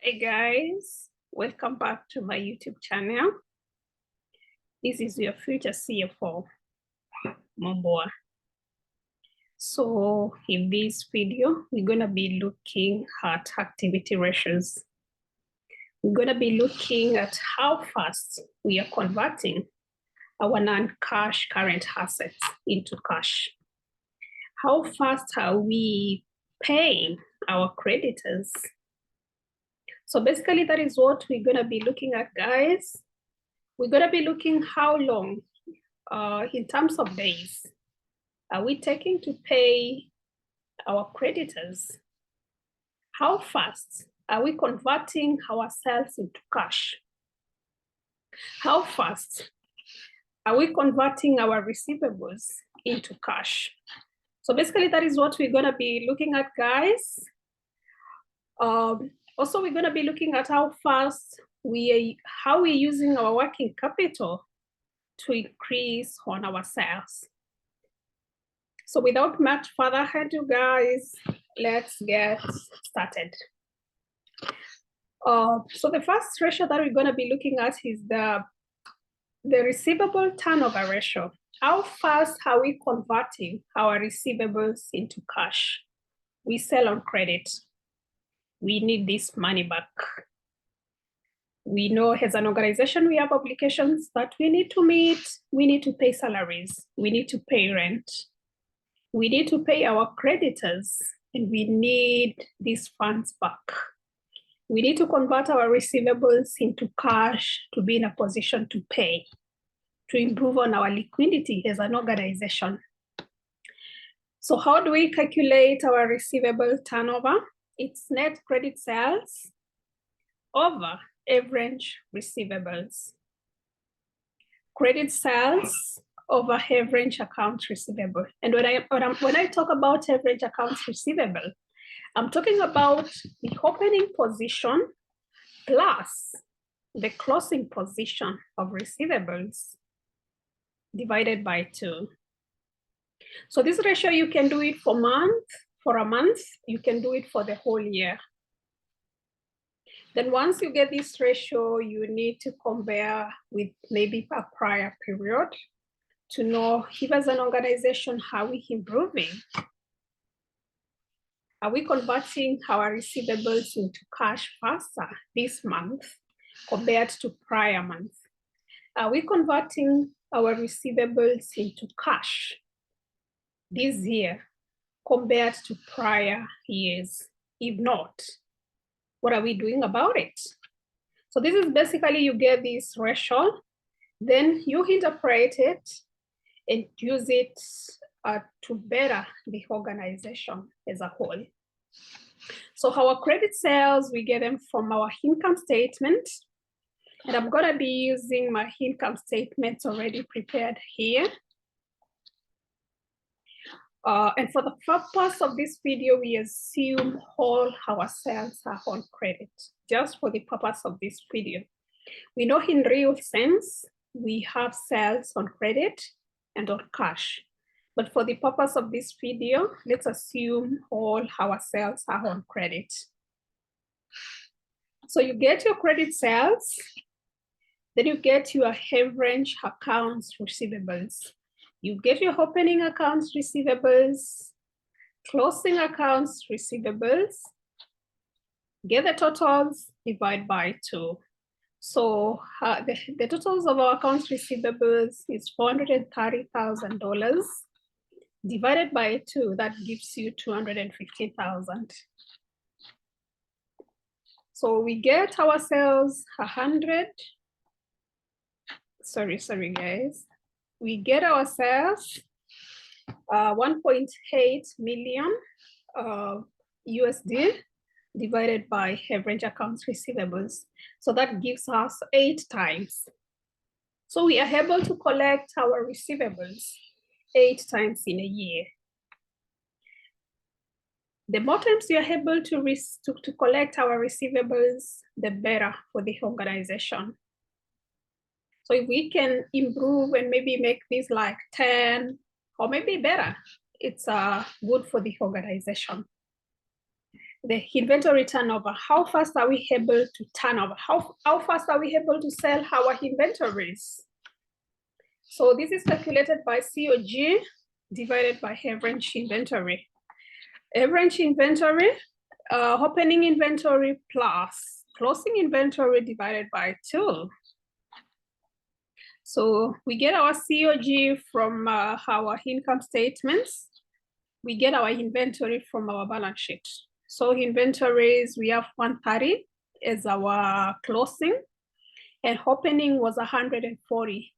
Hey guys, welcome back to my YouTube channel. This is your future CFO, Momboa. So in this video, we're gonna be looking at activity ratios. We're gonna be looking at how fast we are converting our non-cash current assets into cash. How fast are we paying our creditors? So basically that is what we're gonna be looking at, guys. We're gonna be looking how long, in terms of days, are we taking to pay our creditors? How fast are we converting our sales into cash? How fast are we converting our receivables into cash? So basically that is what we're gonna be looking at, guys. Also, we're gonna be looking at how fast how we're using our working capital to increase on our sales. So without much further ado, guys, let's get started. So the first ratio that we're going to be looking at is the receivable turnover ratio. How fast are we converting our receivables into cash? We sell on credit. We need this money back. We know as an organization, we have obligations that we need to meet. We need to pay salaries. We need to pay rent. We need to pay our creditors, and we need these funds back. We need to convert our receivables into cash to be in a position to pay, to improve on our liquidity as an organization. So how do we calculate our receivable turnover? It's net credit sales over average receivables. Credit sales over average accounts receivable. And when I talk about average accounts receivable, I'm talking about the opening position plus the closing position of receivables divided by 2. So this ratio, you can do it for a month, you can do it for the whole year. Then once you get this ratio, you need to compare with maybe a prior period to know if as an organization, how we improving. Are we converting our receivables into cash faster this month compared to prior month? Are we converting our receivables into cash this year compared to prior years? If not, what are we doing about it? So this is basically, you get this ratio, then you interpret it and use it to better the organization as a whole. So our credit sales, we get them from our income statement. And I'm gonna be using my income statement already prepared here. And for the purpose of this video, we assume all our sales are on credit, just for the purpose of this video. We know in real sense, we have sales on credit and on cash. But for the purpose of this video, let's assume all our sales are on credit. So you get your credit sales, then you get your average accounts receivables. You get your opening accounts receivables, closing accounts receivables, get the totals, divide by 2. So the totals of our accounts receivables is $430,000 divided by 2. That gives you $250,000. So we get ourselves 100. Sorry, guys. We get ourselves 1.8 million USD divided by average accounts receivables. So that gives us 8 times. So we are able to collect our receivables 8 times in a year. The more times you are able to collect our receivables, the better for the organization. So if we can improve and maybe make this like 10 or maybe better, it's good for the organization. the inventory turnover. How fast are we able to turn over? How fast are we able to sell our inventories? So this is calculated by COG divided by average inventory. Average inventory, opening inventory plus closing inventory divided by 2. So we get our COG from our income statements. We get our inventory from our balance sheet. So inventories, we have 130 as our closing, and opening was 140.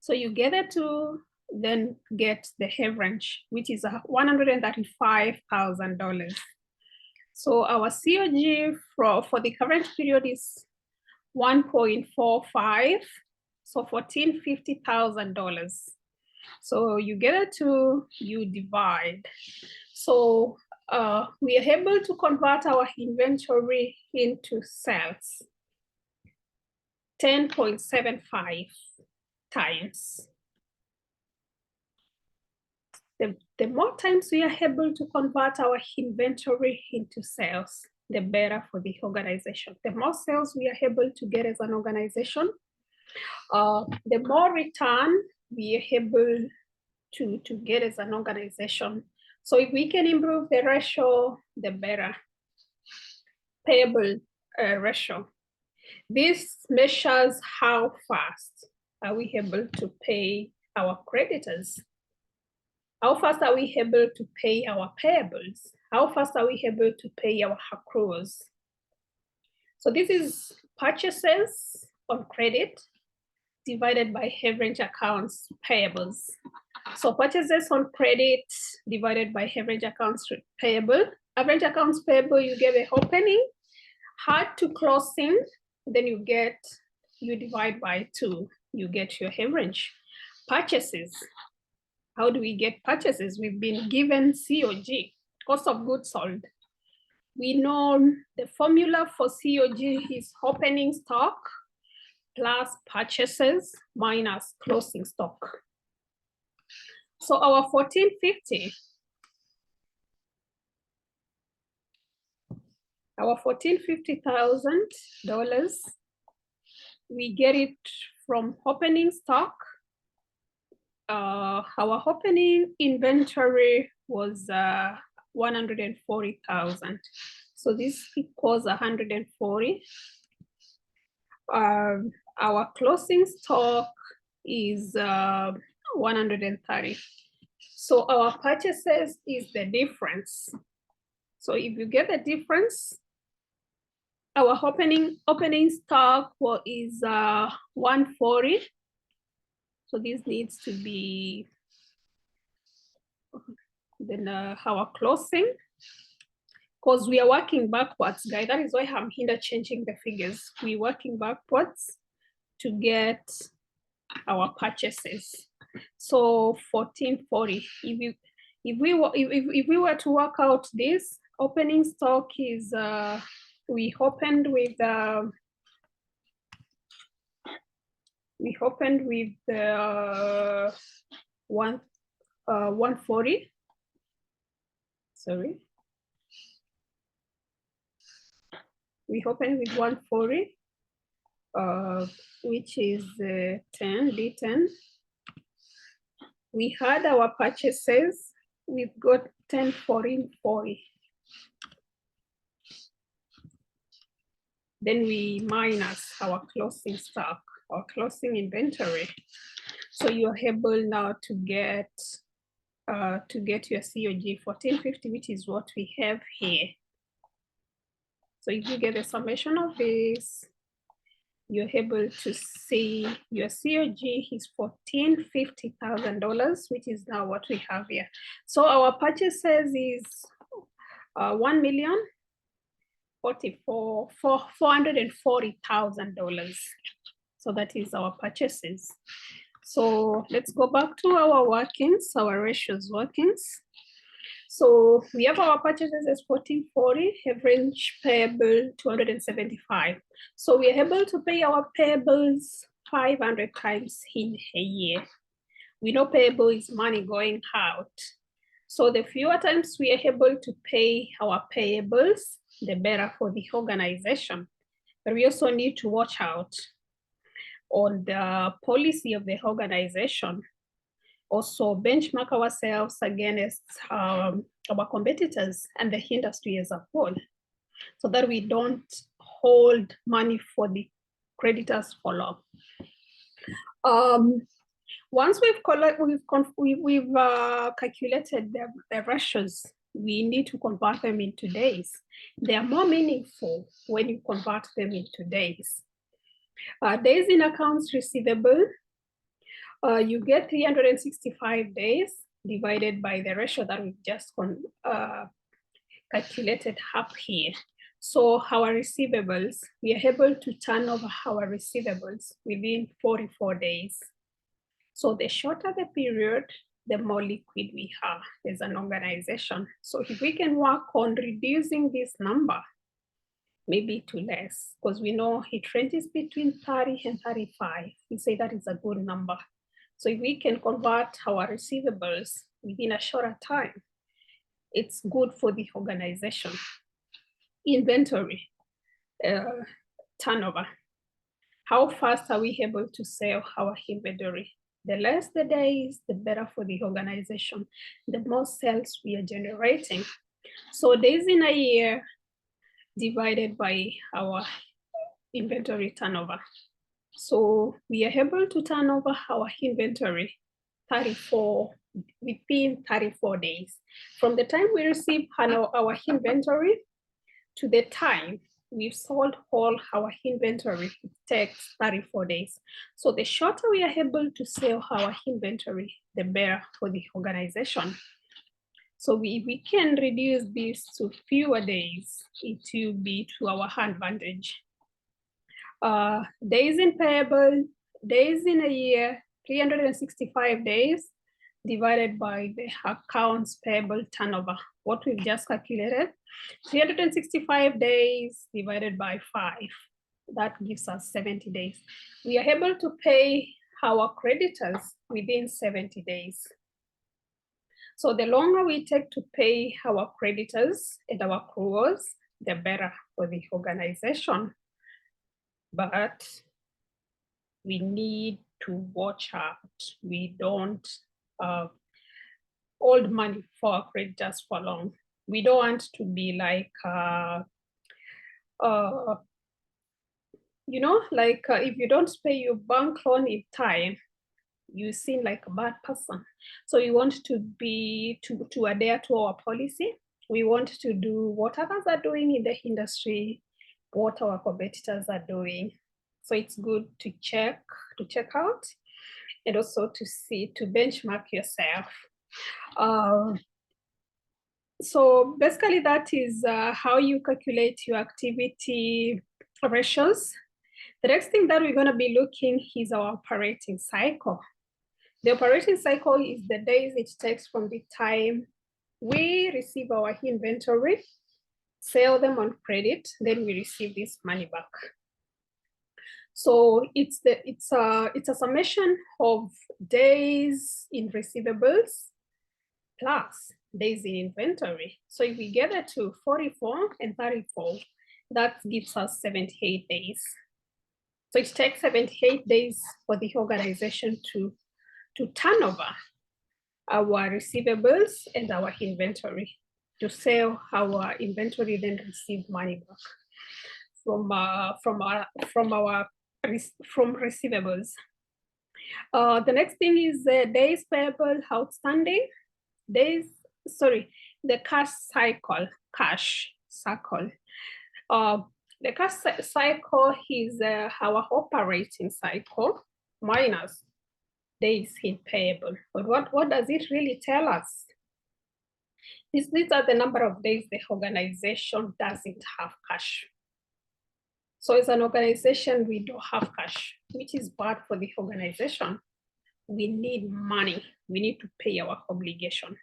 So you get it to then get the average, which is $135,000. So our COG for the current period is 1.45, so $1,450,000. So you get it to, you divide. So we are able to convert our inventory into sales 10.75 times. The more times we are able to convert our inventory into sales, the better for the organization. The more sales we are able to get as an organization, the more return we are able to get as an organization. So if we can improve the ratio, the better. Payable ratio. This measures how fast are we able to pay our creditors. How fast are we able to pay our payables? How fast are we able to pay our accruals? So this is purchases on credit divided by average accounts payables. So purchases on credit divided by average accounts payable. Average accounts payable, you get the opening, hard to closing, then you divide by 2, you get your average. Purchases, how do we get purchases? We've been given COG, cost of goods sold. We know the formula for COG is opening stock plus purchases minus closing stock. So our $1,450,000, we get it from opening stock. Our opening inventory was 140,000. So this equals 140. Our closing stock is 130. So our purchases is the difference. So if you get the difference, our opening stock is 140. So this needs to be then our closing, because we are working backwards, guys. That is why I'm interchanging the figures. We're working backwards to get our purchases. So 1440. If we were to work out this, opening stock is we opened with 140. Sorry. We opened with 140, which is 10, D10. We had our purchases, we've got 10, 14, 40. Then we minus our closing stock, our closing inventory. So you're able now to get your COG 1450, which is what we have here. So if you get the summation of this, you're able to see your COG is $1,450,000, which is now what we have here. So our purchases is $440,000. So that is our purchases. So let's go back to our workings, our ratios workings. So we have our purchases as 1440, average payable 275. So we are able to pay our payables 500 times in a year. We know payable is money going out. So the fewer times we are able to pay our payables, the better for the organization. But we also need to watch out on the policy of the organization. Also benchmark ourselves against our competitors and the industry as a whole, so that we don't hold money for the creditors for long. Once we've calculated the ratios, we need to convert them into days. They are more meaningful when you convert them into days. Days in accounts receivable, you get 365 days divided by the ratio that we just calculated up here. So our receivables, we are able to turn over our receivables within 44 days. So the shorter the period, the more liquid we have as an organization. So if we can work on reducing this number, maybe to less, because we know it ranges between 30 and 35. We say that is a good number. So if we can convert our receivables within a shorter time, it's good for the organization. Inventory, turnover. How fast are we able to sell our inventory? The less the days, the better for the organization, the more sales we are generating. So days in a year divided by our inventory turnover. So we are able to turn over our inventory within 34 days. From the time we receive our inventory to the time we've sold all our inventory, it takes 34 days. So the shorter we are able to sell our inventory, the better for the organization. So we can reduce this to fewer days, it will be to our advantage. Days in payable, days in a year, 365 days divided by the accounts payable turnover, what we've just calculated, 365 days divided by 5, that gives us 70 days. We are able to pay our creditors within 70 days. So the longer we take to pay our creditors and our accruals, the better for the organization. But we need to watch out. We don't hold money for our creditors for long. We don't want to be like, if you don't pay your bank loan in time, you seem like a bad person. So we want to adhere to our policy. We want to do what others are doing in the industry, what our competitors are doing. So it's good to check out, and also to benchmark yourself. So basically that is how you calculate your activity ratios. The next thing that we're going to be looking is our operating cycle. The operating cycle is the days it takes from the time we receive our inventory, sell them on credit, then we receive this money back. So it's a summation of days in receivables plus days in inventory. So if we get it to 44 and 34, that gives us 78 days. So it takes 78 days for the organization to turn over our receivables and our inventory, to sell our inventory, then receive money back from receivables. The next thing is days payable outstanding. The cash cycle. The cash cycle is our operating cycle minus days in payable. But what does it really tell us? These are the number of days the organization doesn't have cash. So as an organization, we don't have cash, which is bad for the organization. We need money. We need to pay our obligation.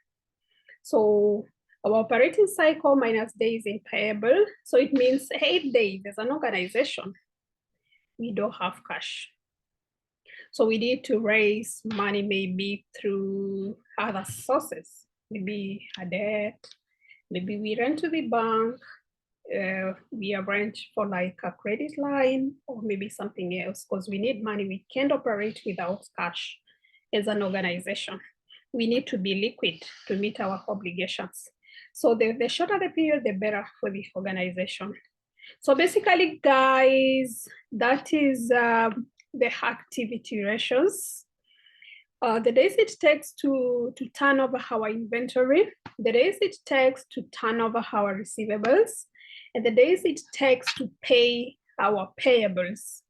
So our operating cycle minus days in payable. So it means 8 days as an organization, we don't have cash. So we need to raise money maybe through other sources. maybe a debt, maybe we rent to the bank, we arrange for like a credit line or maybe something else because we need money. We can't operate without cash as an organization. We need to be liquid to meet our obligations. So the shorter the period, the better for the organization. So basically, guys, that is the activity ratios. The days it takes to turn over our inventory, the days it takes to turn over our receivables, and the days it takes to pay our payables.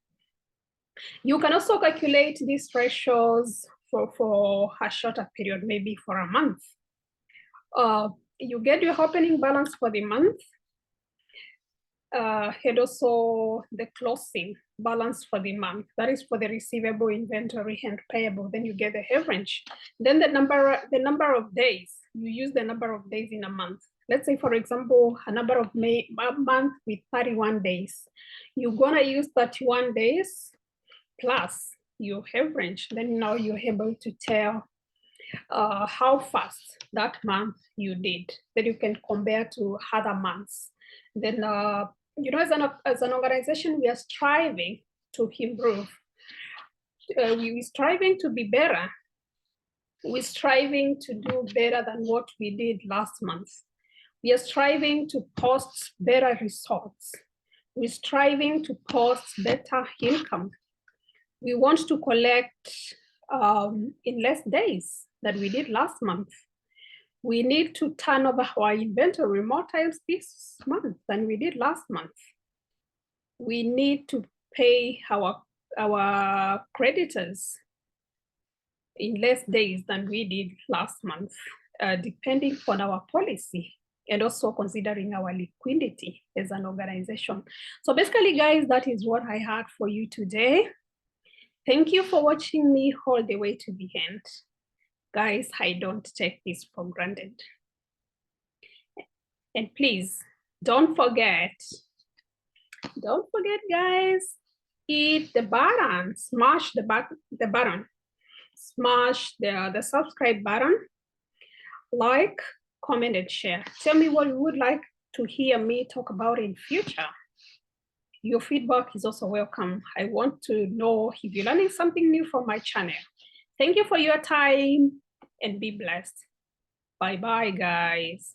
You can also calculate these ratios for a shorter period, maybe for a month. You get your opening balance for the month, and also the closing balance for the month. That is for the receivable, inventory, and payable. Then you get the average. Then the number of days. You use the number of days in a month. Let's say, for example, a month with 31 days. You're gonna use 31 days plus your average. Then now you're able to tell how fast that month you did. That you can compare to other months. Then as an organization, we are striving to improve. We're striving to be better. We're striving to do better than what we did last month. We are striving to post better results. We're striving to post better income. We want to collect in less days than we did last month. We need to turn over our inventory more times this month than we did last month. We need to pay our creditors in less days than we did last month, depending on our policy and also considering our liquidity as an organization. So basically, guys, that is what I had for you today. Thank you for watching me all the way to the end. Guys, I don't take this for granted. And please, don't forget, guys, hit the button, smash the button, smash the subscribe button, like, comment, and share. Tell me what you would like to hear me talk about in future. Your feedback is also welcome. I want to know if you're learning something new from my channel. Thank you for your time and be blessed. Bye-bye, guys.